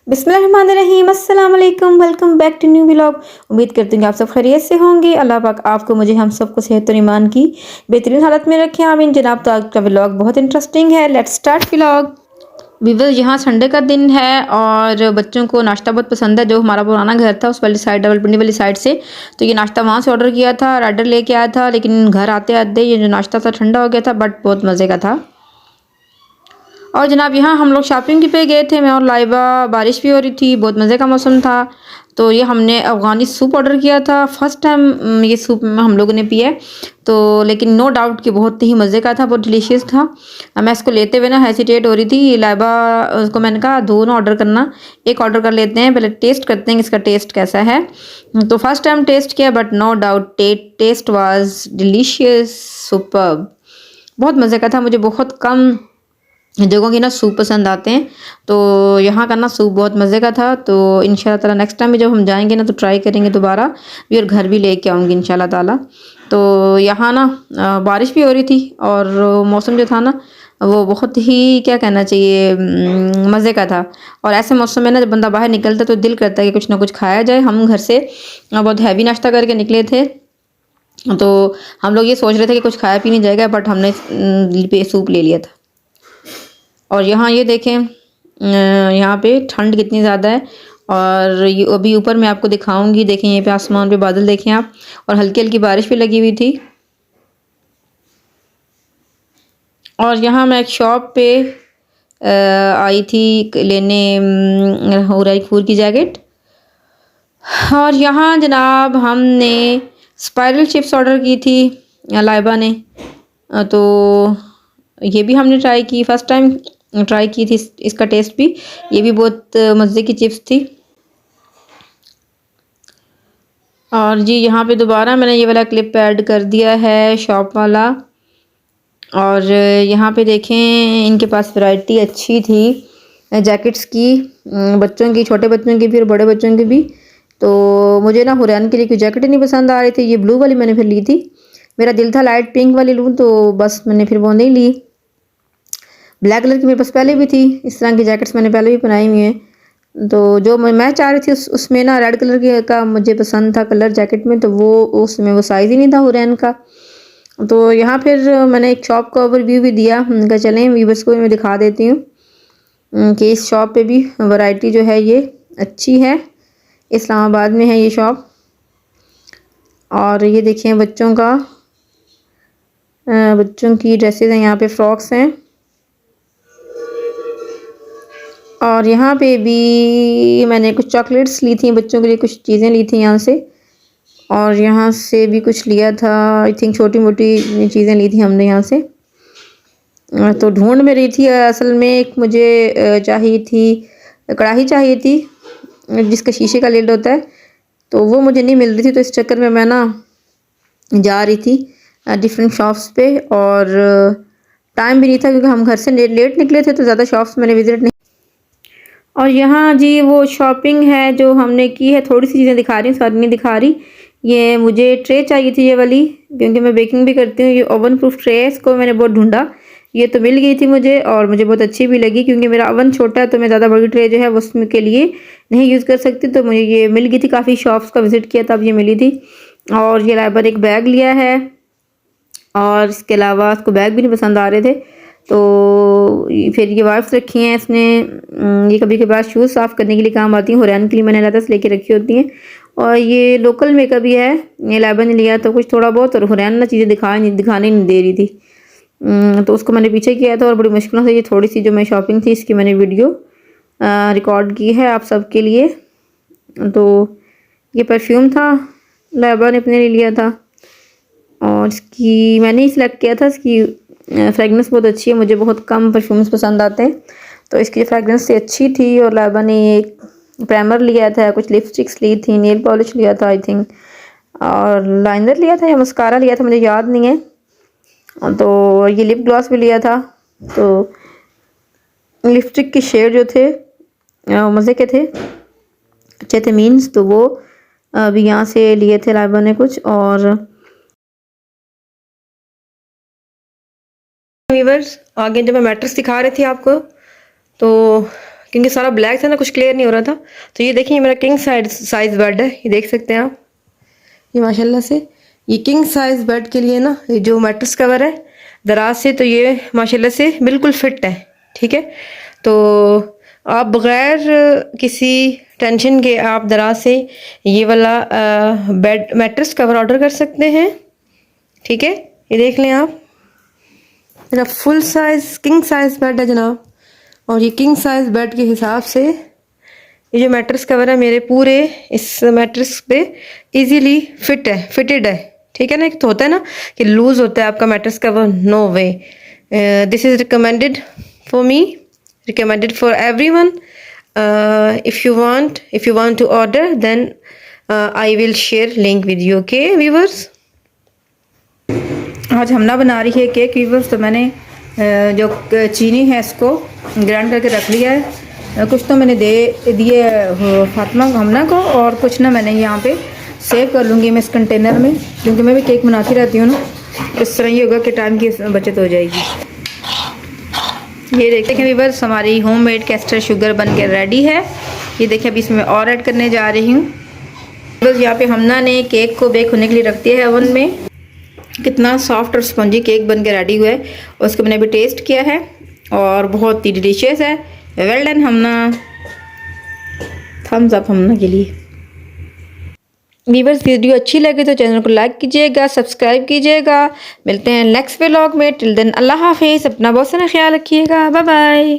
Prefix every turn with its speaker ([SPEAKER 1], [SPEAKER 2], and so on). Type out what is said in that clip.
[SPEAKER 1] बिस्मिल्लाहिर्रहमानिर्रहीम अस्सलाम वालेकुम, welcome back to new vlog. उम्मीद करती हूँ कि आप सब खैरियत से होंगे। अल्लाह पाक आपको, मुझे, हम सबको सेहत और ईमान की बेहतरीन हालत में रखे, आमीन जनाब। तो आज का व्लॉग बहुत इंटरेस्टिंग है। Let's start vlog. वीवर, यहाँ संडे का दिन है और बच्चों को नाश्ता बहुत पसंद है। जो हमारा पुराना घर था उस वाली साइड, डबलपिंडी वाली साइड से, तो ये नाश्ता वहाँ से ऑर्डर किया था, राइडर लेके आया था। लेकिन घर आते आते ये जो नाश्ता था ठंडा हो गया था, बट बहुत मज़े का था। और जनाब यहाँ हम लोग शॉपिंग पे गए थे, मैं और लाइबा। बारिश भी हो रही थी, बहुत मज़े का मौसम था। तो ये हमने अफ़गानी सूप ऑर्डर किया था। फर्स्ट टाइम ये सूप हम लोगों ने पिया है, तो लेकिन नो डाउट कि बहुत ही मज़े का था, बहुत डिलीशियस था। मैं इसको लेते हुए ना हेसिटेट हो रही थी। लाइबा उसको मैंने कहा दो ना ऑर्डर करना, एक ऑर्डर कर लेते हैं, पहले टेस्ट करते हैं कि इसका टेस्ट कैसा है। तो फर्स्ट टाइम टेस्ट किया, but no doubt taste was delicious, superb, बहुत मज़े का था। मुझे बहुत कम जगहों की ना सूप पसंद आते हैं, तो यहाँ का ना सूप बहुत मज़े का था। तो इंशाल्लाह ताला नेक्स्ट टाइम भी जब हम जाएंगे ना तो ट्राई करेंगे दोबारा भी, और घर भी लेके आऊँगी इंशाल्लाह ताला। तो यहाँ ना बारिश भी हो रही थी और मौसम जो था ना वो बहुत ही, क्या कहना चाहिए, मज़े का था। और ऐसे मौसम में ना जब बंदा बाहर निकलता है तो दिल करता है कि कुछ ना कुछ खाया जाए। हम घर से बहुत हैवी नाश्ता करके निकले थे, तो हम लोग ये सोच रहे थे कि कुछ खाया पी नहीं जाएगा, बट हमने सूप ले लिया था। और यहाँ ये देखें, यहाँ पे ठंड कितनी ज़्यादा है। और ये अभी ऊपर मैं आपको दिखाऊंगी, देखें यहाँ पे आसमान पे बादल देखें आप, और हल्की हल्की बारिश भी लगी हुई थी। और यहाँ मैं एक शॉप पे आई थी लेने हुराई खूर की जैकेट। और यहाँ जनाब हमने स्पाइरल चिप्स ऑर्डर की थी लाइबा ने, तो ये भी हमने ट्राई की, फर्स्ट टाइम ट्राई की थी इसका टेस्ट भी। ये भी बहुत मज़े की चिप्स थी। और जी यहाँ पे दोबारा मैंने ये वाला क्लिप ऐड कर दिया है, शॉप वाला। और यहाँ पे देखें इनके पास वैरायटी अच्छी थी जैकेट्स की, बच्चों की, छोटे बच्चों की, फिर बड़े बच्चों की भी। तो मुझे ना हुरैन के लिए कोई जैकेट नहीं पसंद आ रही थी, ये ब्लू वाली मैंने फिर ली थी। मेरा दिल था लाइट पिंक वाली लूँ, तो बस मैंने फिर वो नहीं ली। ब्लैक कलर की मेरे पास पहले भी थी, इस तरह की जैकेट्स मैंने पहले भी बनाई हुई हैं। तो जो मैं चाह रही थी उसमें ना रेड कलर की का मुझे पसंद था कलर जैकेट में, तो वो उसमें वो साइज़ ही नहीं था हुरैन का। तो यहाँ फिर मैंने एक शॉप का ओवरव्यू भी दिया, उनका चलें व्यूवर्स को मैं दिखा देती हूँ कि इस शॉप पे भी वैरायटी जो है ये अच्छी है। इस्लामाबाद में है ये शॉप। और ये देखें बच्चों का, बच्चों की ड्रेसेस हैं, यहाँ पे फ्रॉक्स हैं। और यहाँ पे भी मैंने कुछ चॉकलेट्स ली थी बच्चों के लिए, कुछ चीज़ें ली थी यहाँ से। और यहाँ से भी कुछ लिया था, आई थिंक छोटी मोटी चीज़ें ली थी हमने यहाँ से। तो ढूंढ में रही थी, असल में एक मुझे चाहिए थी, कढ़ाई चाहिए थी जिसका शीशे का लिड होता है, तो वो मुझे नहीं मिल रही थी। तो इस चक्कर में मैं ना जा रही थी डिफरेंट शॉप्स पे, और टाइम भी नहीं था क्योंकि हम घर से लेट निकले थे, तो ज़्यादा शॉप्स मैंने विज़िट नहीं। और यहाँ जी वो शॉपिंग है जो हमने की है, थोड़ी सी चीज़ें दिखा रही हूँ, सारी नहीं दिखा रही। ये मुझे ट्रे चाहिए थी ये वाली, क्योंकि मैं बेकिंग भी करती हूँ। ये ओवन प्रूफ ट्रे है, इसको मैंने बहुत ढूंढा, ये तो मिल गई थी मुझे, और मुझे बहुत अच्छी भी लगी क्योंकि मेरा ओवन छोटा है, तो मैं ज़्यादा बड़ी ट्रे जो है वो उसमें के लिए नहीं यूज़ कर सकती। तो मुझे ये मिल गई थी, काफ़ी शॉप्स का विज़िट किया तब ये मिली थी। और ये लाइबर एक बैग लिया है, और इसके अलावा उसको बैग भी नहीं पसंद आ रहे थे, तो फिर ये वाइप्स रखी हैं इसने। ये कभी कभार शूज़ साफ़ करने के लिए काम आती हैं, हुरैन के लिए मैंने अलग से लेके रखी होती हैं। और ये लोकल मेकअप भी है, ये लाइबा ने लिया तो कुछ थोड़ा बहुत, और हुरैन ना चीज़ें दिखाने नहीं दे रही थी, तो उसको मैंने पीछे किया था। और बड़ी मुश्किलों से ये थोड़ी सी जो मैं शॉपिंग थी इसकी मैंने वीडियो रिकॉर्ड की है आप सबके लिए। तो ये परफ्यूम था, लाइबा ने अपने लिए लिया था, और इसकी मैंने ही सिलेक्ट किया था। इसकी फ्रेगनेंस बहुत अच्छी है, मुझे बहुत कम परफ्यूम्स पसंद आते हैं, तो इसकी फ्रेगनेंस से अच्छी थी। और लाइबा ने एक प्राइमर लिया था, कुछ लिपस्टिक्स ली थी, नेल पॉलिश लिया था आई थिंक, और लाइनर लिया था या मस्कारा लिया था, मुझे याद नहीं है। तो ये लिप ग्लॉस भी लिया था। तो लिपस्टिक के शेड जो थे मज़े के थे, अच्छे थे मीन्स, तो वो अभी यहाँ से लिए थे लाइबा ने कुछ। और व्यूअर्स आगे जब मैं मैट्रेस दिखा रही थी आपको, तो
[SPEAKER 2] क्योंकि सारा ब्लैक था ना, कुछ क्लियर नहीं हो रहा था। तो ये देखिए मेरा किंग साइज बेड है, ये देख सकते हैं आप। ये माशाल्लाह से ये किंग साइज बेड के लिए ना, ये जो मैट्रेस कवर है दराज से, तो ये माशाल्लाह से बिल्कुल फिट है। ठीक है, तो आप बगैर किसी टेंशन के आप दराज से ये वाला बेड मैट्रेस कवर ऑर्डर कर सकते हैं। ठीक है, ये देख लें आप, मेरा full size king size bed है जनाब। और ये किंग साइज बेड के हिसाब से ये जो मैट्रेस कवर है मेरे पूरे इस मैट्रेस पे इजीली फिटेड है। ठीक है ना, एक तो होता है ना कि लूज होता है आपका mattress cover, no way. This is recommended for me, recommended for everyone. If you want to order then I will share link with you. Okay viewers, आज हमना बना रही है केक व्यूअर्स। तो मैंने जो चीनी है इसको ग्राइंड करके रख लिया है। कुछ तो मैंने दे दिए फातिमा हमना को, और कुछ ना मैंने यहाँ पे सेव कर लूँगी मैं इस कंटेनर में, क्योंकि मैं भी केक बनाती रहती हूँ ना। इस तरह ये होगा कि टाइम की बचत हो जाएगी। ये देखते हैं व्यूअर्स, हमारी होममेड कैस्टर शुगर बन के रेडी है। ये देखिए अभी इसमें और ऐड करने जा रही हूँ। बस यहाँ पे हमना ने केक को बेक होने के लिए रख दिया है ओवन में। कितना सॉफ्ट और स्पंजी केक बन के रेडी हुआ है, और उसको मैंने अभी टेस्ट किया है और बहुत ही डिलीशियस है। वेल डन हमना, थम्स अप हमना के लिए। व्यूअर्स, वीडियो अच्छी लगे तो चैनल को लाइक कीजिएगा, सब्सक्राइब कीजिएगा। मिलते हैं नेक्स्ट व्लॉग में। टिल देन अल्लाह हाफिज़, अपना बहुत सारा ख्याल रखिएगा। Bye bye.